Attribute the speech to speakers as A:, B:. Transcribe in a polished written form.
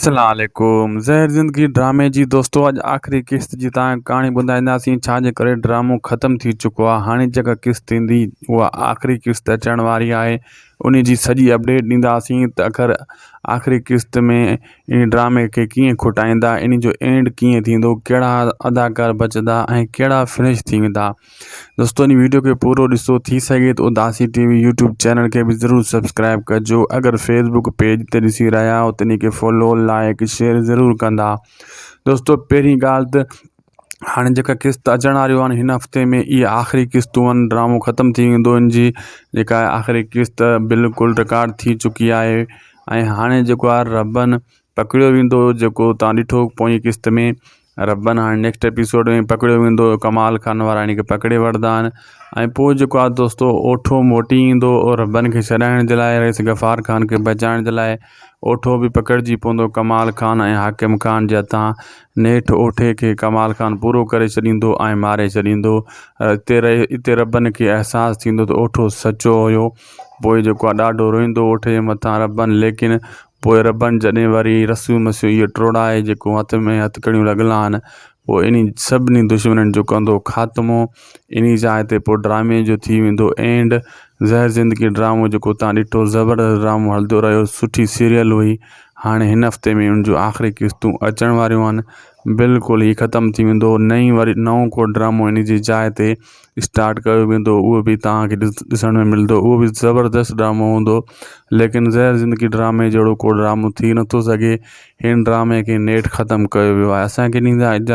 A: अस्सलाम वालेकुम। ज़हर ज़िंदगी ड्रामे जी दोस्तों अॼु आख़िरी क़िस्त जी तव्हांखे कहाणी ॿुधाईंदासीं छाजे करे ड्रामो ख़त्म थी चुको आहे। हाणे जेका क़िस्त ईंदी उहा आख़िरी क़िस्त अचण वारी आहे, उन जी सॼी अपडेट ॾींदासीं त आख़िर आख़िरी क़िस्त में इन ड्रामे खे कीअं खुटाईंदा, इन जो एंड कीअं थींदो, कहिड़ा अदाकार बचंदा ऐं कहिड़ा फिनिश थी वेंदा। दोस्तों इन वीडियो के पूरो ॾिसो, थी सके तो उदासी टीवी यूट्यूब चैनल के भी ज़रूर सब्सक्राइब कजो। अगर फेसबुक पेज ते ॾिसी रहिया हो त इन खे फॉलो लाइक शेयर ज़रूर कंदा। दोस्तों पहिरीं ॻाल्हि त हाणे जेका क़िस्त अचण वारियूं आहिनि हिन हफ़्ते में, इहा आख़िरी क़िस्तूं आहिनि, ड्रामो ख़त्म थी वेंदो। इन जी जेका आख़िरी क़िस्त बिल्कुलु रिकॉर्ड थी चुकी आहे ऐं हाणे जेको आहे रबन पकड़ियो वेंदो, जेको तव्हां ॾिठो पोइ क़िस्त में रबन हाणे नेक्स्ट एपिसोड में पकड़ियो वेंदो। कमाल खान वारा इन खे पकड़े वठंदा आहिनि ऐं पोइ जेको आहे दोस्तों ओठो मोटी ईंदो और रबन खे छॾाइण जे लाइ, रईस गफ़ार खान खे बचाइण जे लाइ ओठो बि पकड़िजी पवंदो कमाल खान ऐं हाकिम खान जे हथां। नेठि ओठे खे कमाल खान पूरो करे छॾींदो ऐं मारे छॾींदो। हिते रबन खे अहसासु थींदो त ओठो सचो हुयो। पोइ जेको आहे ॾाढो रोईंदो ओठे जे मथां रबन, लेकिन पोइ रबन जॾहिं वरी रसियूं मसियूं इहो टोड़ाए जेको हथ में हथकड़ियूं लॻल आहिनि, पोइ इन सभिनी दुश्मननि जो कंदो ख़ात्मो। इन जाइ ते पोइ ड्रामे जो थी वेंदो एंड। ज़हर ज़िंदगी ड्रामो जेको तव्हां ॾिठो ज़बरदस्त ड्रामो हलंदो रहियो, सुठी सीरियल हुई। हाणे हिन हफ़्ते में उन जो आख़िरी क़िस्तूं अचण वारियूं आहिनि, बिल्कुलु ई ख़त्म थी वेंदो। नओं को ड्रामो इन जी जाइ ते स्टार्ट कयो वेंदो, उहो बि तव्हांखे ॾिसण में मिलंदो। उहो बि ज़बरदस्त ड्रामो हूंदो, लेकिन ज़हर ज़िंदगी ड्रामे जहिड़ो को ड्रामो थी नथो सघे। हिन ड्रामे खे नेठि ख़त्म कयो वियो आहे। असांखे ॾींदा इजाज़त।